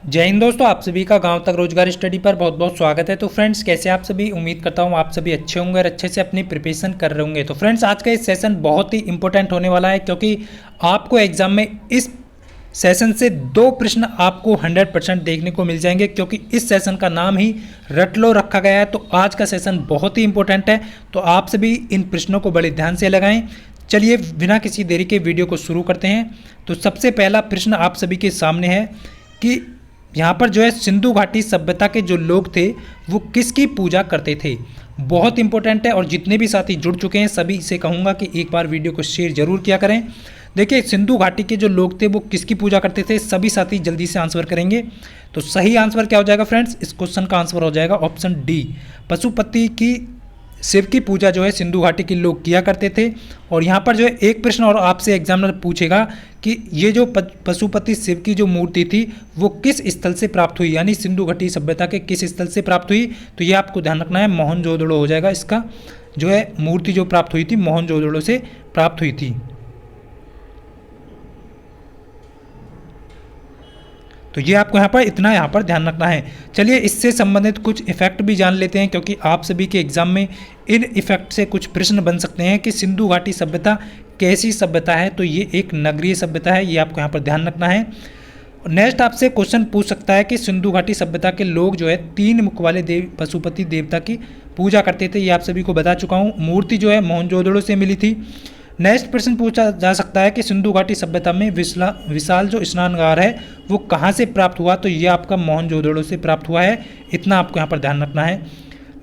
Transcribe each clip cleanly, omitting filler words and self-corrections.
जय हिंद दोस्तों, आप सभी का गांव तक रोजगार स्टडी पर बहुत बहुत स्वागत है। तो फ्रेंड्स, कैसे आप सभी? उम्मीद करता हूं आप सभी अच्छे होंगे और अच्छे से अपनी प्रिपरेशन कर रहे होंगे। तो फ्रेंड्स, आज का इस सेशन बहुत ही इंपॉर्टेंट होने वाला है, क्योंकि आपको एग्जाम में इस सेशन से दो प्रश्न आपको 100% देखने को मिल जाएंगे, क्योंकि इस सेशन का नाम ही रट लो रखा गया है। तो आज का सेशन बहुत ही इंपॉर्टेंट है, तो आप सभी इन प्रश्नों को बड़े ध्यान से लगाएं। चलिए बिना किसी देरी के वीडियो को शुरू करते हैं। तो सबसे पहला प्रश्न आप सभी के सामने है कि यहाँ पर जो है सिंधु घाटी सभ्यता के जो लोग थे वो किसकी पूजा करते थे। बहुत इंपॉर्टेंट है, और जितने भी साथी जुड़ चुके हैं सभी से कहूँगा कि एक बार वीडियो को शेयर जरूर किया करें। देखिए, सिंधु घाटी के जो लोग थे वो किसकी पूजा करते थे, सभी साथी जल्दी से आंसर करेंगे। तो सही आंसर क्या हो जाएगा फ्रेंड्स? इस क्वेश्चन का आंसर हो जाएगा ऑप्शन डी, पशुपति की शिव की पूजा जो है सिंधु घाटी के लोग किया करते थे। और यहाँ पर जो है एक प्रश्न और आपसे एग्जामिनर पूछेगा कि ये जो पशुपति शिव की जो मूर्ति थी वो किस स्थल से प्राप्त हुई, यानी सिंधु घाटी सभ्यता के किस स्थल से प्राप्त हुई। तो ये आपको ध्यान रखना है, मोहनजोदड़ो हो जाएगा। इसका जो है मूर्ति जो प्राप्त हुई थी मोहनजोदड़ो से प्राप्त हुई थी। तो ये आपको यहाँ पर ध्यान रखना है। चलिए इससे संबंधित कुछ इफेक्ट भी जान लेते हैं, क्योंकि आप सभी के एग्जाम में इन इफेक्ट से कुछ प्रश्न बन सकते हैं कि सिंधु घाटी सभ्यता कैसी सभ्यता है। तो ये एक नगरीय सभ्यता है, ये आपको यहाँ पर ध्यान रखना है। नेक्स्ट आपसे क्वेश्चन पूछ सकता है कि सिंधु घाटी सभ्यता के लोग जो है 3 मुख वाले पशुपति देवता की पूजा करते थे। ये आप सभी को बता चुका हूँ। मूर्ति जो है मोहनजोदड़ो से मिली थी। नेक्स्ट प्रश्न पूछा जा सकता है कि सिंधु घाटी सभ्यता में विशाल जो स्नानगार है वो कहाँ से प्राप्त हुआ। तो ये आपका मोहनजोदड़ो से प्राप्त हुआ है, इतना आपको यहाँ पर ध्यान रखना है।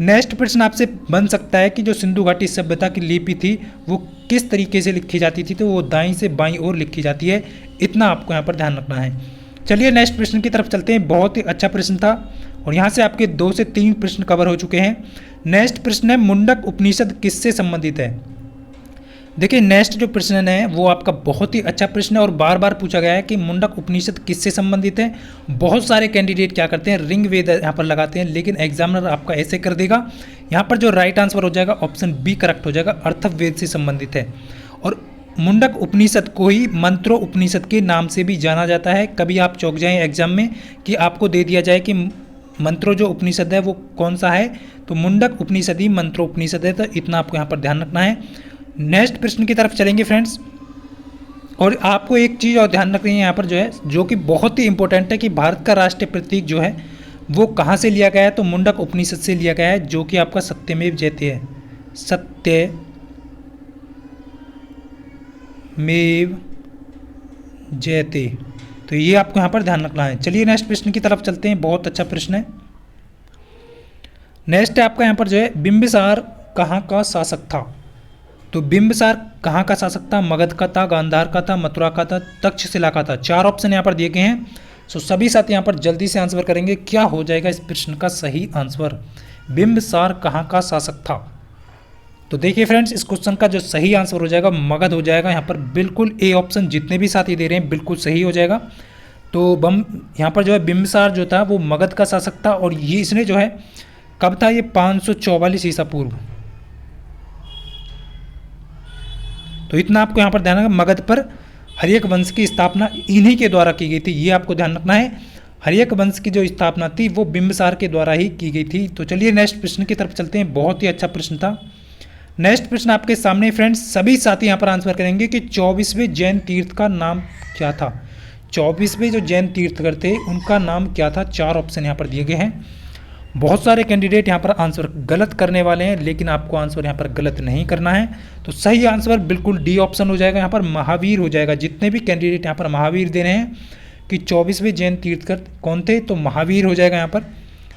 नेक्स्ट प्रश्न आपसे बन सकता है कि जो सिंधु घाटी सभ्यता की लिपि थी वो किस तरीके से लिखी जाती थी। तो वो दाईं से बाईं ओर लिखी जाती है, इतना आपको यहाँ पर ध्यान रखना है। चलिए नेक्स्ट प्रश्न की तरफ चलते हैं। बहुत ही अच्छा प्रश्न था, और यहाँ से आपके 2 से 3 प्रश्न कवर हो चुके हैं। नेक्स्ट प्रश्न है, मुंडक उपनिषद किससे संबंधित है। देखिए, नेक्स्ट जो प्रश्न है वो आपका बहुत ही अच्छा प्रश्न है, और बार बार पूछा गया है कि मुंडक उपनिषद किससे संबंधित है। बहुत सारे कैंडिडेट क्या करते हैं, ऋग वेद यहाँ पर लगाते हैं, लेकिन एग्जामिनर आपका ऐसे कर देगा। यहाँ पर जो राइट आंसर हो जाएगा ऑप्शन बी करेक्ट हो जाएगा, अर्थवेद से संबंधित है। और मुंडक उपनिषद को ही मंत्रो उपनिषद के नाम से भी जाना जाता है। कभी आप चौंक जाएं एग्जाम में कि आपको दे दिया जाए कि मंत्रो जो उपनिषद है वो कौन सा है, तो मुंडक उपनिषद ही मंत्रो उपनिषद है। तो इतना आपको यहाँ पर ध्यान रखना है। नेक्स्ट प्रश्न की तरफ चलेंगे फ्रेंड्स, और आपको एक चीज़ और ध्यान रखनी है यहाँ पर जो है, जो कि बहुत ही इंपॉर्टेंट है, कि भारत का राष्ट्रीय प्रतीक जो है वो कहाँ से लिया गया है। तो मुंडक उपनिषद से लिया गया है, जो कि आपका सत्यमेव जयते है, सत्यमेव जयते। तो ये आपको यहाँ पर ध्यान रखना है। चलिए नेक्स्ट प्रश्न की तरफ चलते हैं। बहुत अच्छा प्रश्न है। नेक्स्ट है आपका यहाँ पर जो है, बिंबिसार कहाँ का शासक था। तो बिंबिसार कहाँ का शासक था? मगध का था, गांधार का था, मथुरा का था, तक्षशिला का था। 4 ऑप्शन यहाँ पर दिए गए हैं। सो सभी साथी यहाँ पर जल्दी से आंसर करेंगे। क्या हो जाएगा इस प्रश्न का सही आंसर? बिंबिसार कहाँ का शासक था? तो देखिए फ्रेंड्स, इस क्वेश्चन का जो सही आंसर हो जाएगा मगध हो जाएगा। यहाँ पर बिल्कुल ए ऑप्शन जितने भी साथी दे रहे हैं बिल्कुल सही हो जाएगा। तो यहाँ पर जो है बिंबिसार जो था वो मगध का शासक था, और ये इसने जो है कब था, ये 544 ईसा पूर्व। तो इतना आपको यहाँ पर ध्यान रखना। मगध पर हर्यक वंश की स्थापना इन्हीं के द्वारा की गई थी, ये आपको ध्यान रखना है। हर्यक वंश की जो स्थापना थी वो बिंबिसार के द्वारा ही की गई थी। तो चलिए नेक्स्ट प्रश्न की तरफ चलते हैं। बहुत ही अच्छा प्रश्न था। नेक्स्ट प्रश्न आपके सामने फ्रेंड्स, सभी साथी यहाँ पर आंसर करेंगे कि 24वें जैन तीर्थ का नाम क्या था। 24वें जो जैन तीर्थकर थे उनका नाम क्या था। 4 ऑप्शन यहाँ पर दिए गए हैं। बहुत सारे कैंडिडेट यहाँ पर आंसर गलत करने वाले हैं, लेकिन आपको आंसर यहाँ पर गलत नहीं करना है। तो सही आंसर बिल्कुल डी ऑप्शन हो जाएगा, यहाँ पर महावीर हो जाएगा। जितने भी कैंडिडेट यहाँ पर महावीर दे रहे हैं कि 24वें जैन तीर्थकर कौन थे, तो महावीर हो जाएगा यहाँ पर।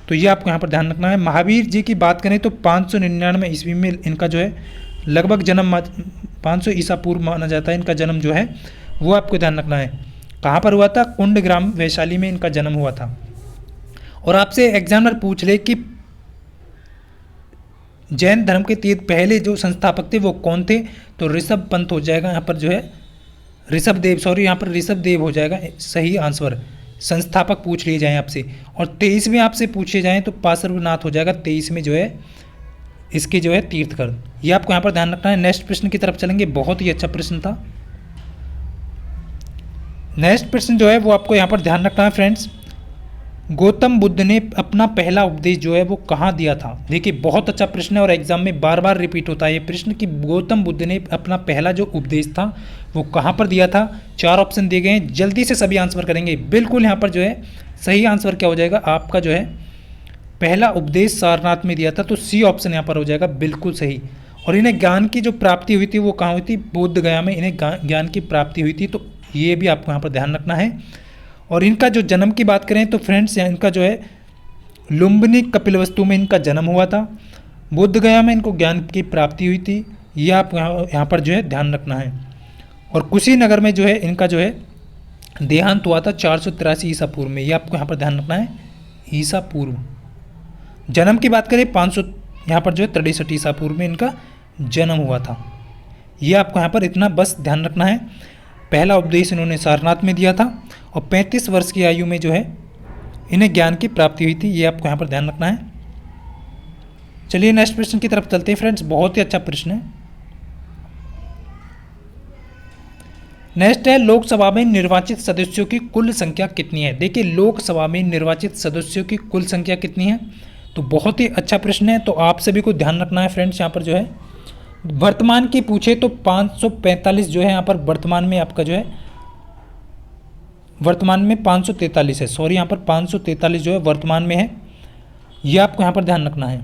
तो ये आपको यहाँ पर ध्यान रखना है। महावीर जी की बात करें तो 599 ईस्वी में इनका जो है लगभग जन्म, 500 ईसा पूर्व माना जाता है इनका जन्म जो है, वो आपको ध्यान रखना है। कहाँ पर हुआ था? कुंड ग्राम वैशाली में इनका जन्म हुआ था। और आपसे एग्जामिनर पूछ ले कि जैन धर्म के पहले जो संस्थापक थे वो कौन थे, तो ऋषभ पंत हो जाएगा यहाँ पर जो है, ऋषभ देव, सॉरी यहाँ पर ऋषभ देव हो जाएगा सही आंसर। संस्थापक पूछ लिए जाएँ आपसे। और 23 में आपसे पूछे जाएँ तो पार्श्वनाथ हो जाएगा 23 में जो है इसके जो है तीर्थकर। ये आपको यहाँ पर ध्यान रखना है। नेक्स्ट प्रश्न की तरफ चलेंगे। बहुत ही अच्छा प्रश्न था। नेक्स्ट प्रश्न जो है वो आपको यहाँ पर ध्यान रखना है फ्रेंड्स। गौतम बुद्ध ने अपना पहला उपदेश जो है वो कहाँ दिया था? देखिए बहुत अच्छा प्रश्न है और एग्जाम में बार बार रिपीट होता है ये प्रश्न कि गौतम बुद्ध ने अपना पहला जो उपदेश था वो कहाँ पर दिया था। 4 ऑप्शन दिए गए हैं, जल्दी से सभी आंसर करेंगे। बिल्कुल यहाँ पर जो है सही आंसर क्या हो जाएगा आपका जो है पहला उपदेश सारनाथ में दिया था, तो सी ऑप्शन यहाँ पर हो जाएगा बिल्कुल सही। और इन्हें ज्ञान की जो प्राप्ति हुई थी वो कहाँ हुई थी? बोध गया में इन्हें ज्ञान की प्राप्ति हुई थी, तो ये भी आपको यहाँ पर ध्यान रखना है। और इनका जो जन्म की बात करें तो फ्रेंड्स इनका जो है लुम्बिनी कपिलवस्तु में इनका जन्म हुआ था। बोध गया में इनको ज्ञान की प्राप्ति हुई थी, ये आप यहाँ पर जो है ध्यान रखना है। और कुशीनगर में जो है इनका जो है देहांत हुआ था 483 ईसा पूर्व में, ये आपको यहाँ पर ध्यान रखना है ईसा पूर्व। जन्म की बात करें 500 यहाँ पर जो है 63 ईसा पूर्व में इनका जन्म हुआ था, ये आपको यहाँ पर इतना बस ध्यान रखना है। पहला उपदेश इन्होंने सारनाथ में दिया था और 35 वर्ष की आयु में जो है इन्हें ज्ञान की प्राप्ति हुई थी, ये आपको यहाँ पर ध्यान रखना है। चलिए नेक्स्ट प्रश्न की तरफ चलते हैं फ्रेंड्स, बहुत ही अच्छा प्रश्न है। नेक्स्ट है लोकसभा में निर्वाचित सदस्यों की कुल संख्या कितनी है? देखिए लोकसभा में निर्वाचित सदस्यों की कुल संख्या कितनी है, तो बहुत ही अच्छा प्रश्न है। तो आप सभी को ध्यान रखना है फ्रेंड्स, यहाँ पर जो है वर्तमान की पूछे तो 545 जो है यहाँ पर वर्तमान में आपका जो है वर्तमान में 543 है, सॉरी यहाँ पर 543 जो है वर्तमान में है, ये आपको यहाँ पर ध्यान रखना है।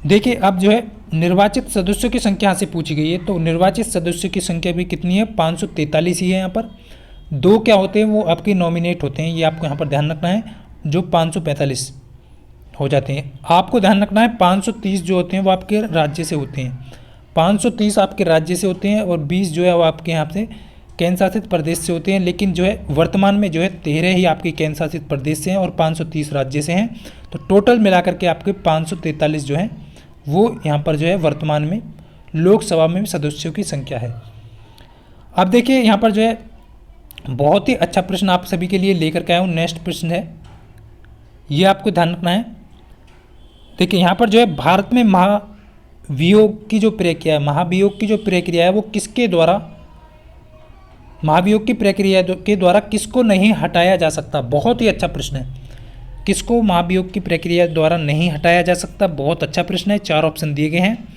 देखिए अब जो है निर्वाचित सदस्यों की संख्या यहाँ से पूछी गई है, तो निर्वाचित सदस्यों की संख्या भी कितनी है? 543 ही है। यहाँ पर 2 क्या होते हैं वो आपके नॉमिनेट होते हैं, ये आपको यहाँ पर ध्यान रखना है, जो 545 हो जाते हैं। आपको ध्यान रखना है 530 जो होते हैं वो आपके राज्य से होते हैं, 530 आपके राज्य से होते हैं और 20 जो है वो आपके यहाँ से केंद्र शासित प्रदेश से होते हैं। लेकिन जो है वर्तमान में जो है 13 ही आपके केंद्र शासित प्रदेश से हैं और 530 राज्य से हैं, तो टोटल मिलाकर के आपके 543 जो है वो यहाँ पर जो है वर्तमान में लोकसभा में सदस्यों की संख्या है। अब देखिए यहाँ पर जो है बहुत ही अच्छा प्रश्न आप सभी के लिए लेकर के आया हूँ। नेक्स्ट प्रश्न है, ये आपको ध्यान रखना है। देखिए यहाँ पर जो है भारत में महाभियोग की जो प्रक्रिया है, महाभियोग की जो प्रक्रिया है वो किसके द्वारा, महाभियोग की प्रक्रिया के द्वारा किसको नहीं हटाया जा सकता? बहुत ही अच्छा प्रश्न है, किसको महाभियोग की प्रक्रिया द्वारा नहीं हटाया जा सकता? बहुत अच्छा प्रश्न है। 4 ऑप्शन दिए गए हैं,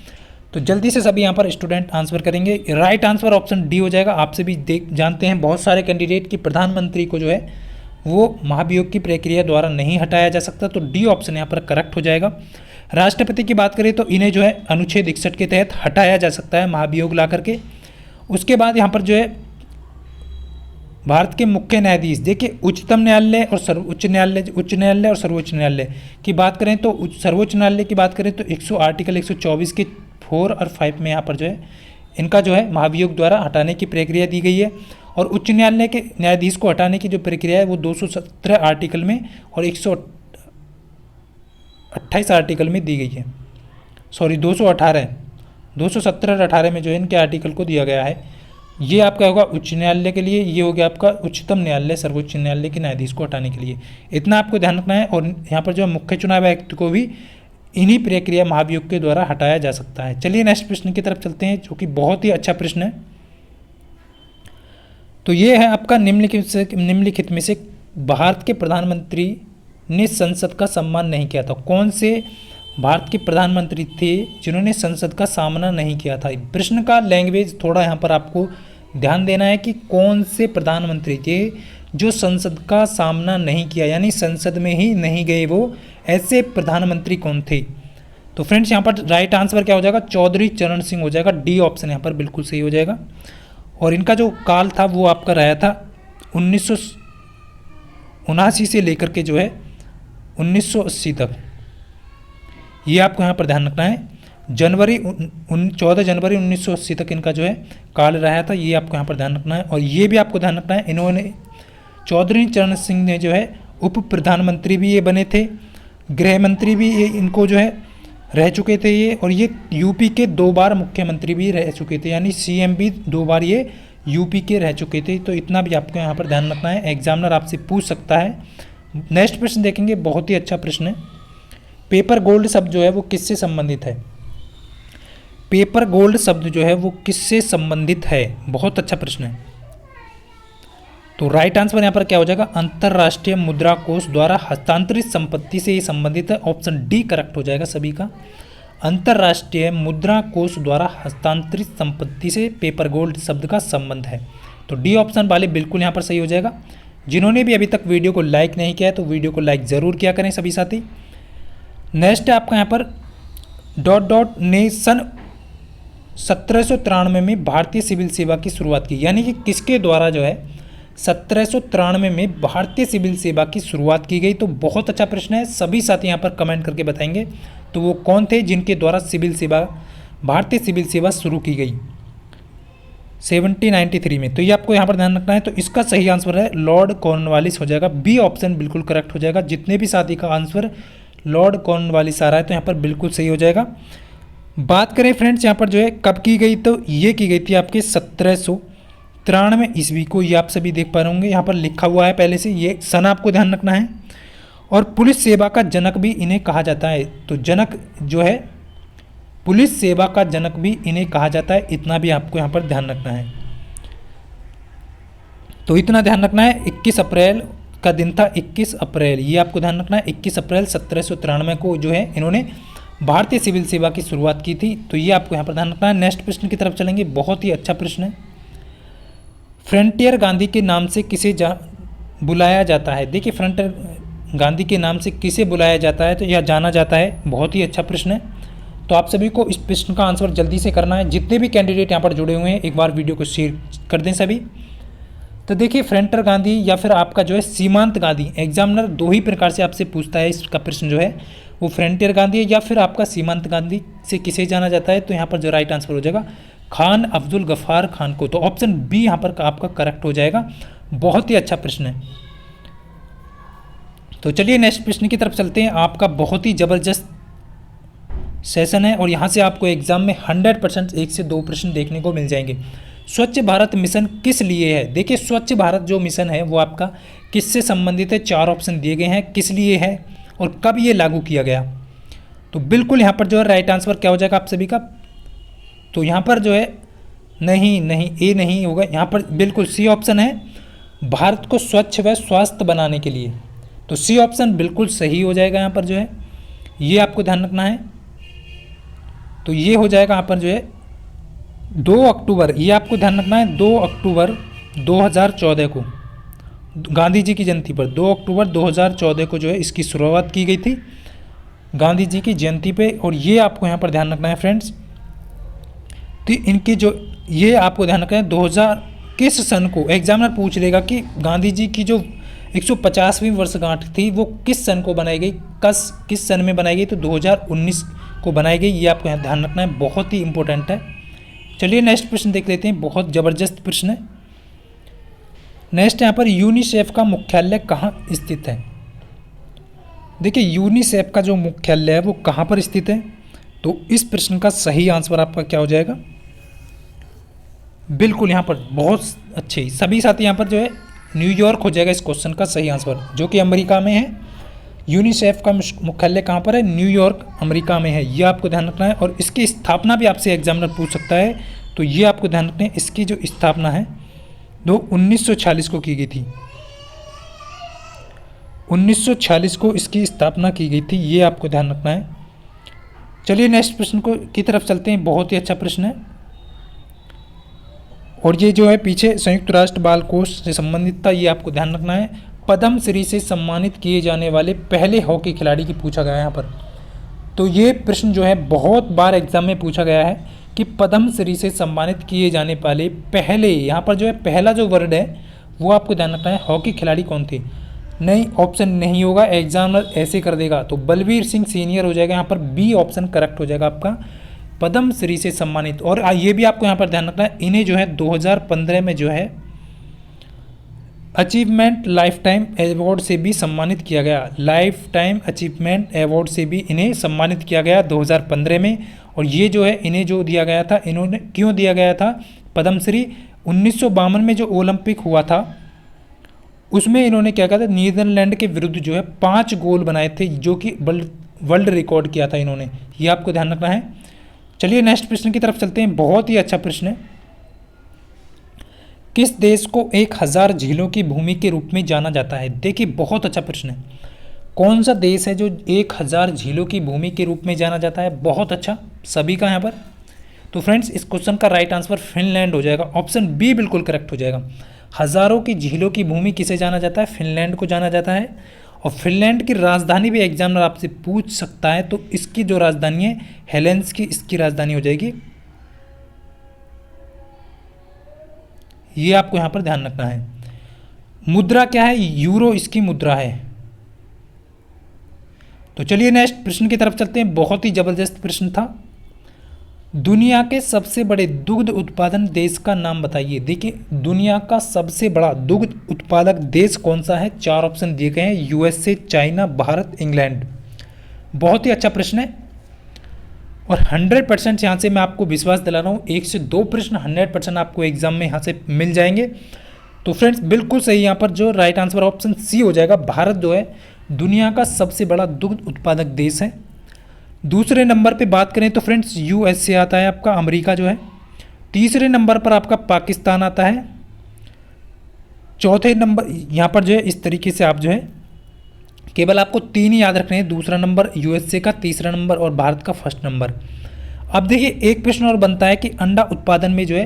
तो जल्दी से सभी यहाँ पर स्टूडेंट आंसर करेंगे। राइट आंसर ऑप्शन डी हो जाएगा। आप सभी जानते हैं बहुत सारे कैंडिडेट की प्रधानमंत्री को जो है वो महाभियोग की प्रक्रिया द्वारा नहीं हटाया जा सकता, तो डी ऑप्शन यहाँ पर करेक्ट हो जाएगा। राष्ट्रपति की बात करें तो इन्हें जो है अनुच्छेद 61 के तहत हटाया जा सकता है महाभियोग ला करके। उसके बाद यहाँ पर जो है भारत के मुख्य न्यायाधीश, देखिए उच्चतम न्यायालय और सर्वोच्च न्यायालय, उच्च न्यायालय और सर्वोच्च न्यायालय की बात करें तो सर्वोच्च न्यायालय की बात करें तो आर्टिकल 124 के 4 और 5 में यहाँ पर जो है इनका जो है महाभियोग द्वारा हटाने की प्रक्रिया दी गई है। और उच्च न्यायालय के न्यायाधीश को हटाने की जो प्रक्रिया है वो 217 आर्टिकल में और 128 आर्टिकल में दी गई है, सॉरी 218, 217 और 18 में जो है इनके आर्टिकल को दिया गया है। ये आपका होगा उच्च न्यायालय के लिए, ये हो गया आपका उच्चतम न्यायालय सर्वोच्च न्यायालय के न्यायाधीश को हटाने के लिए। इतना आपको ध्यान रखना है। और यहाँ पर जो मुख्य चुनाव आयुक्त को भी इन्हीं प्रक्रिया महाभियोग के द्वारा हटाया जा सकता है। चलिए नेक्स्ट प्रश्न की तरफ चलते हैं, जो कि बहुत ही अच्छा प्रश्न है। तो ये है आपका निम्नलिखित में से भारत के प्रधानमंत्री ने संसद का सम्मान नहीं किया था? कौन से भारत के प्रधानमंत्री थे जिन्होंने संसद का सामना नहीं किया था? प्रश्न का लैंग्वेज थोड़ा यहाँ पर आपको ध्यान देना है कि कौन से प्रधानमंत्री थे जो संसद का सामना नहीं किया, यानी संसद में ही नहीं गए, वो ऐसे प्रधानमंत्री कौन थे? तो फ्रेंड्स यहाँ पर राइट आंसर क्या हो जाएगा? चौधरी चरण सिंह हो जाएगा। डी ऑप्शन यहाँ पर बिल्कुल सही हो जाएगा। और इनका जो काल था वो आपका रहा था 1979 से लेकर के जो है 1980 तक, ये आपको यहाँ पर ध्यान रखना है। 14 जनवरी 1980 तक इनका जो है काल रहा था, ये आपको यहाँ पर ध्यान रखना है। और ये भी आपको ध्यान रखना है, इन्होंने चौधरी चरण सिंह ने जो है उप प्रधानमंत्री भी ये बने थे, गृह मंत्री भी ये इनको जो है रह चुके थे ये, और ये यूपी के 2 बार मुख्यमंत्री भी रह चुके थे, यानी सीएम भी 2 बार ये यूपी के रह चुके थे। तो इतना भी आपको यहाँ पर ध्यान रखना है, एग्जामिनर आपसे पूछ सकता है। नेक्स्ट प्रश्न देखेंगे, बहुत ही अच्छा प्रश्न है। पेपर गोल्ड शब्द जो है वो किससे संबंधित है? पेपर गोल्ड शब्द जो है वो किससे संबंधित है? बहुत अच्छा प्रश्न है। तो राइट आंसर यहाँ पर क्या हो जाएगा, अंतर्राष्ट्रीय मुद्रा कोष द्वारा हस्तांतरित संपत्ति से ये संबंधित है। ऑप्शन डी करेक्ट हो जाएगा सभी का। अंतर्राष्ट्रीय मुद्रा कोष द्वारा हस्तांतरित संपत्ति से पेपर गोल्ड शब्द का संबंध है। तो डी ऑप्शन वाले बिल्कुल यहाँ पर सही हो जाएगा। जिन्होंने भी अभी तक वीडियो को लाइक नहीं किया है तो वीडियो को लाइक ज़रूर किया करें सभी साथी। नेक्स्ट है आपका यहाँ पर ने सन 1793 में भारतीय सिविल सेवा की शुरुआत की, यानी कि किसके द्वारा जो है 1793 में भारतीय सिविल सेवा की शुरुआत की गई। तो बहुत अच्छा प्रश्न है, सभी साथी यहाँ पर कमेंट करके बताएंगे तो वो कौन थे जिनके द्वारा भारतीय सिविल सेवा शुरू की गई 1793 में। तो ये आपको यहाँ पर ध्यान रखना है। तो इसका सही आंसर है लॉर्ड कॉर्नवालिस हो जाएगा। बी ऑप्शन बिल्कुल करेक्ट हो जाएगा। जितने भी साथी का आंसर लॉर्ड कॉर्नवालिस आ रहा है तो यहाँ पर बिल्कुल सही हो जाएगा। बात करें फ्रेंड्स यहाँ पर जो है कब की गई, तो ये की गई थी आपके 1793 ईस्वी को। ये आप सभी देख पा रहे होंगे यहाँ पर लिखा हुआ है पहले से, ये सन आपको ध्यान रखना है। और पुलिस सेवा का जनक भी इन्हें कहा जाता है। तो जनक जो है पुलिस सेवा का जनक भी इन्हें कहा जाता है, इतना भी आपको यहाँ पर ध्यान रखना है। तो इतना ध्यान रखना है। 21 अप्रैल का दिन था, 21 अप्रैल, ये आपको ध्यान रखना है। 21 अप्रैल 1793 को जो है इन्होंने भारतीय सिविल सेवा की शुरुआत की थी। तो ये आपको यहाँ पर ध्यान रखना है। नेक्स्ट प्रश्न की तरफ चलेंगे, बहुत ही अच्छा प्रश्न है। फ्रंटियर गांधी के नाम से किसे बुलाया जाता है। देखिए फ्रंटियर गांधी के नाम से किसे बुलाया जाता है तो यह जाना जाता है। बहुत ही अच्छा प्रश्न है। तो आप सभी को इस प्रश्न का आंसर जल्दी से करना है। जितने भी कैंडिडेट यहाँ पर जुड़े हुए हैं एक बार वीडियो को शेयर कर दें सभी। तो देखिए फ्रंटियर गांधी या फिर आपका जो है सीमांत गांधी, एग्जामिनर दो ही प्रकार से आपसे पूछता है। इसका प्रश्न जो है वो फ्रंटियर गांधी है या फिर आपका सीमांत गांधी से किसे जाना जाता है। तो यहाँ पर जो राइट आंसर हो जाएगा खान अब्दुल गफ्फार खान को। तो ऑप्शन बी यहाँ पर आपका करेक्ट हो जाएगा। बहुत ही अच्छा प्रश्न है। तो चलिए नेक्स्ट प्रश्न की तरफ चलते हैं। आपका बहुत ही ज़बरदस्त सेशन है और यहाँ से आपको एग्जाम में 100% 1 से 2 प्रश्न देखने को मिल जाएंगे। स्वच्छ भारत मिशन किस लिए है। देखिए स्वच्छ भारत जो मिशन है वो आपका किससे संबंधित है। 4 ऑप्शन दिए गए हैं, किस लिए है और कब ये लागू किया गया। तो बिल्कुल यहाँ पर जो है राइट आंसर क्या हो जाएगा आप सभी का। तो यहाँ पर जो है नहीं ए नहीं होगा, यहाँ पर बिल्कुल सी ऑप्शन है, भारत को स्वच्छ व स्वास्थ्य बनाने के लिए। तो सी ऑप्शन बिल्कुल सही हो जाएगा यहाँ पर जो है, ये आपको ध्यान रखना है। तो ये हो जाएगा यहाँ पर जो है 2 अक्टूबर, ये आपको ध्यान रखना है 2 अक्टूबर 2014 को गांधी जी की जयंती पर 2 अक्टूबर 2014 को जो है इसकी शुरुआत की गई थी गांधी जी की जयंती पे। और ये आपको यहाँ पर ध्यान रखना है फ्रेंड्स। तो इनकी जो ये आपको ध्यान रखना है 2000 किस सन को, एग्जामिनर पूछ लेगा कि गांधी जी की जो 150वीं वर्षगांठ थी वो किस सन को बनाई गई, किस सन में बनाई गई। तो 2019 को बनाई गई। ये आपको यहाँ ध्यान रखना है, बहुत ही इंपॉर्टेंट है। चलिए नेक्स्ट प्रश्न देख लेते हैं, बहुत ज़बरदस्त प्रश्न है। नेक्स्ट यहाँ पर यूनिसेफ का मुख्यालय कहाँ स्थित है। देखिए यूनिसेफ का जो मुख्यालय है वो कहाँ पर स्थित है। तो इस प्रश्न का सही आंसर आपका क्या हो जाएगा। बिल्कुल यहाँ पर बहुत अच्छे सभी साथी यहाँ पर जो है न्यूयॉर्क हो जाएगा इस क्वेश्चन का सही आंसर, जो कि अमेरिका में है। यूनिसेफ का मुख्यालय कहाँ पर है, न्यूयॉर्क अमेरिका में है। ये आपको ध्यान रखना है। और इसकी स्थापना भी आपसे एग्जामिनर पूछ सकता है। तो ये आपको ध्यान रखना है, इसकी जो स्थापना है 1946 को की गई थी। 1946 को इसकी स्थापना की गई थी, ये आपको ध्यान रखना है। चलिए नेक्स्ट प्रश्न की तरफ चलते हैं, बहुत ही अच्छा प्रश्न है। और ये जो है पीछे संयुक्त राष्ट्र बाल कोष से संबंधित था, ये आपको ध्यान रखना है। पद्म श्री से सम्मानित किए जाने वाले पहले हॉकी खिलाड़ी की पूछा गया है यहाँ पर। तो ये प्रश्न जो है बहुत बार एग्जाम में पूछा गया है कि पद्म श्री से सम्मानित किए जाने वाले पहले, यहाँ पर जो है पहला जो वर्ड है वो आपको ध्यान रखना है, हॉकी खिलाड़ी कौन थे। नहीं ऑप्शन नहीं होगा, एग्जामिनर ऐसे कर देगा। तो बलबीर सिंह सीनियर हो जाएगा यहाँ पर, बी ऑप्शन करेक्ट हो जाएगा आपका, पद्म श्री से सम्मानित। और ये भी आपको यहाँ पर ध्यान रखना है, इन्हें जो है 2015 में जो है अचीवमेंट लाइफ टाइम अवार्ड से भी सम्मानित किया गया। लाइफ टाइम अचीवमेंट अवार्ड से भी इन्हें सम्मानित किया गया 2015 में। और ये जो है इन्हें जो दिया गया था, इन्होंने क्यों दिया गया था पद्मश्री, 1952 में जो ओलंपिक हुआ था उसमें इन्होंने क्या कहा था, नीदरलैंड के विरुद्ध जो है 5 गोल बनाए थे, जो कि वर्ल्ड रिकॉर्ड किया था इन्होंने। ये आपको ध्यान रखना है। चलिए नेक्स्ट प्रश्न की तरफ चलते हैं, बहुत ही अच्छा प्रश्न है। किस देश को 1000 झीलों की भूमि के रूप में जाना जाता है? देखिए बहुत अच्छा प्रश्न है। कौन सा देश है जो 1000 झीलों की भूमि के रूप में जाना जाता है? बहुत अच्छा, सभी का यहाँ पर। तो फ्रेंड्स इस क्वेश्चन का राइट आंसर फिनलैंड हो जाएगा। ऑप्शन बी बिल्कुल करेक्ट हो जाएगा। हज़ारों की झीलों की भूमि किसे जाना जाता है? फिनलैंड को जाना जाता है। और फिनलैंड की राजधानी भी एग्जामिनर आपसे पूछ सकता है, तो इसकी जो राजधानी है हेलेंसिकी, इसकी राजधानी हो जाएगी। ये आपको यहाँ पर ध्यान रखना है। मुद्रा क्या है? यूरो इसकी मुद्रा है। तो चलिए नेक्स्ट प्रश्न की तरफ चलते हैं। बहुत ही जबरदस्त प्रश्न था। दुनिया के सबसे बड़े दुग्ध उत्पादन देश का नाम बताइए। देखिए दुनिया का सबसे बड़ा दुग्ध उत्पादक देश कौन सा है? 4 ऑप्शन दिए गए हैं, यूएसए, चाइना, भारत, इंग्लैंड। बहुत ही अच्छा प्रश्न है और 100% यहाँ से मैं आपको विश्वास दिला रहा हूँ, 1 से 2 प्रश्न 100% आपको एग्जाम में यहाँ से मिल जाएंगे। तो फ्रेंड्स बिल्कुल सही, यहाँ पर जो राइट आंसर ऑप्शन सी हो जाएगा। भारत जो है दुनिया का सबसे बड़ा दुग्ध उत्पादक देश है। दूसरे नंबर पे बात करें तो फ्रेंड्स यूएसए आता है आपका, अमेरिका जो है। तीसरे नंबर पर आपका पाकिस्तान आता है। चौथे नंबर यहाँ पर जो है इस तरीके से आप जो है केवल आपको 3 ही याद रखने हैं। दूसरा नंबर यूएसए का, तीसरा नंबर और भारत का फर्स्ट नंबर। अब देखिए एक प्रश्न और बनता है कि अंडा उत्पादन में जो है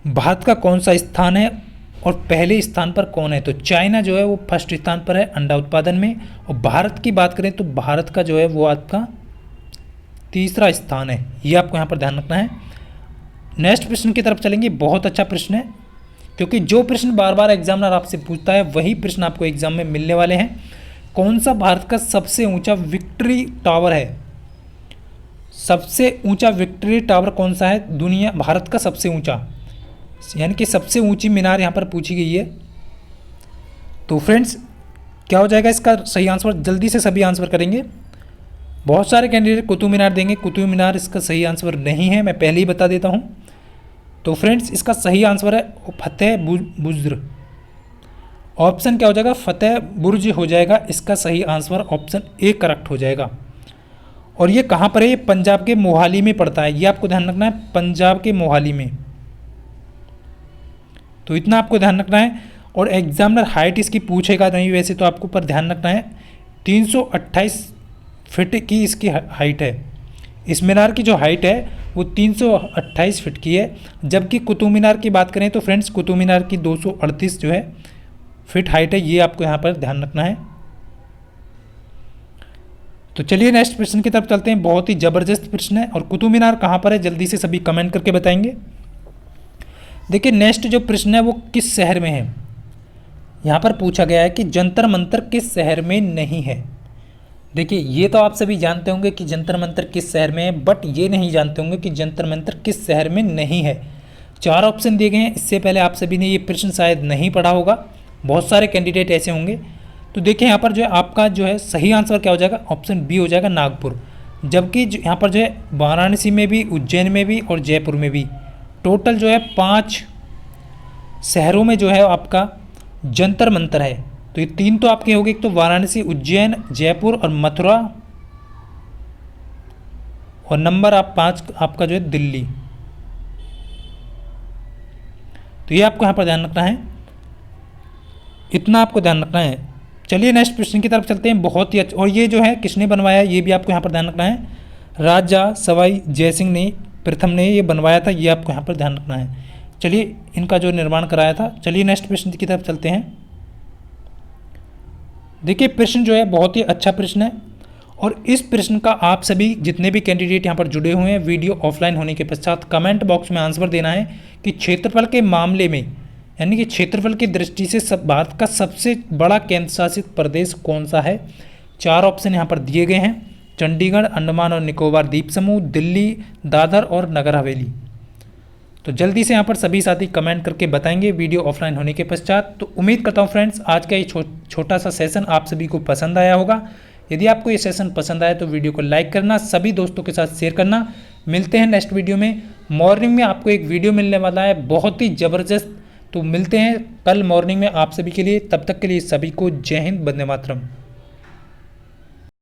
भारत का कौन सा स्थान है और पहले स्थान पर कौन है? तो चाइना जो है वो फर्स्ट स्थान पर है अंडा उत्पादन में, और भारत की बात करें तो भारत का जो है वो आपका तीसरा स्थान है। ये आपको यहाँ पर ध्यान रखना है। नेक्स्ट प्रश्न की तरफ चलेंगे। बहुत अच्छा प्रश्न है, क्योंकि जो प्रश्न बार बार एग्जामिनर आपसे पूछता है वही प्रश्न आपको एग्जाम में मिलने वाले हैं। कौन सा भारत का सबसे ऊंचा विक्ट्री टावर है? सबसे ऊंचा विक्ट्री टावर कौन सा है? दुनिया भारत का सबसे ऊंचा, यानी कि सबसे ऊंची मीनार यहाँ पर पूछी गई है। तो फ्रेंड्स क्या हो जाएगा इसका सही आंसर? जल्दी से सभी आंसर करेंगे। बहुत सारे कैंडिडेट कुतुब मीनार देंगे, कुतुब मीनार इसका सही आंसर नहीं है, मैं पहले ही बता देता हूँ। तो फ्रेंड्स इसका सही आंसर है फतेह बुर्ज। ऑप्शन क्या हो जाएगा? फतेह बुर्ज हो जाएगा इसका सही आंसर। ऑप्शन ए करेक्ट हो जाएगा। और ये कहाँ पर है? ये पंजाब के मोहाली में पड़ता है। ये आपको ध्यान रखना है, पंजाब के मोहाली में। तो इतना आपको ध्यान रखना है। और एग्जामिनर हाइट इसकी पूछेगा नहीं वैसे, तो आपको पर ध्यान रखना है 328 फीट की इसकी हाइट है। इस मीनार की जो हाइट है वो 328 फीट की है। जबकि कुतुब मीनार की बात करें तो फ्रेंड्स कुतुब मीनार की 238 जो है फीट हाइट है। ये आपको यहाँ पर ध्यान रखना है। तो चलिए नेक्स्ट प्रश्न की तरफ चलते हैं। बहुत ही ज़बरदस्त प्रश्न है। और कुतुब मीनार कहाँ पर है जल्दी से सभी कमेंट करके बताएंगे। देखिए नेक्स्ट जो प्रश्न है वो किस शहर में है? यहाँ पर पूछा गया है कि जंतर मंतर किस शहर में नहीं है। देखिए ये तो आप सभी जानते होंगे कि जंतर मंतर किस शहर में है, बट ये नहीं जानते होंगे कि जंतर मंतर किस शहर में नहीं है। 4 ऑप्शन दिए गए हैं। इससे पहले आप सभी ने ये प्रश्न शायद नहीं पढ़ा होगा, बहुत सारे कैंडिडेट ऐसे होंगे। तो देखिए यहाँ पर जो है आपका जो है सही आंसर क्या हो जाएगा? ऑप्शन बी हो जाएगा, नागपुर। जबकि यहाँ पर जो है वाराणसी में भी, उज्जैन में भी और जयपुर में भी, टोटल जो है 5 शहरों में जो है आपका जंतर मंतर है। तो ये 3 तो आपके हो गए, एक तो वाराणसी, उज्जैन, जयपुर और मथुरा, और नंबर 5 आपका जो है दिल्ली। तो ये आपको यहाँ पर ध्यान रखना है, इतना आपको ध्यान रखना है। चलिए नेक्स्ट प्रश्न की तरफ चलते हैं। बहुत ही अच्छा, और ये जो है किसने बनवाया ये भी आपको यहाँ पर ध्यान रखना है। राजा सवाई जयसिंह ने प्रथम ने ये बनवाया था, ये आपको यहाँ पर ध्यान रखना है। चलिए इनका जो निर्माण कराया था। चलिए नेक्स्ट प्रश्न की तरफ चलते हैं। देखिए प्रश्न जो है बहुत ही अच्छा प्रश्न है, और इस प्रश्न का आप सभी जितने भी कैंडिडेट यहाँ पर जुड़े हुए हैं वीडियो ऑफलाइन होने के पश्चात कमेंट बॉक्स में आंसर देना है कि क्षेत्रफल के मामले में, यानी कि क्षेत्रफल की दृष्टि से भारत का सबसे बड़ा केंद्र शासित प्रदेश कौन सा है। 4 ऑप्शन यहाँ पर दिए गए हैं। चंडीगढ़, अंडमान और निकोबार द्वीप समूह, दिल्ली, दादर और नगर हवेली। तो जल्दी से यहाँ पर सभी साथी कमेंट करके बताएंगे वीडियो ऑफलाइन होने के पश्चात। तो उम्मीद करता हूँ फ्रेंड्स आज का ये छोटा सा सेशन आप सभी को पसंद आया होगा। यदि आपको ये सेशन पसंद आया तो वीडियो को लाइक करना, सभी दोस्तों के साथ शेयर करना। मिलते हैं नेक्स्ट वीडियो में। मॉर्निंग में आपको एक वीडियो मिलने वाला है बहुत ही ज़बरदस्त। तो मिलते हैं कल मॉर्निंग में आप सभी के लिए। तब तक के लिए सभी को जय हिंद, वंदे मातरम।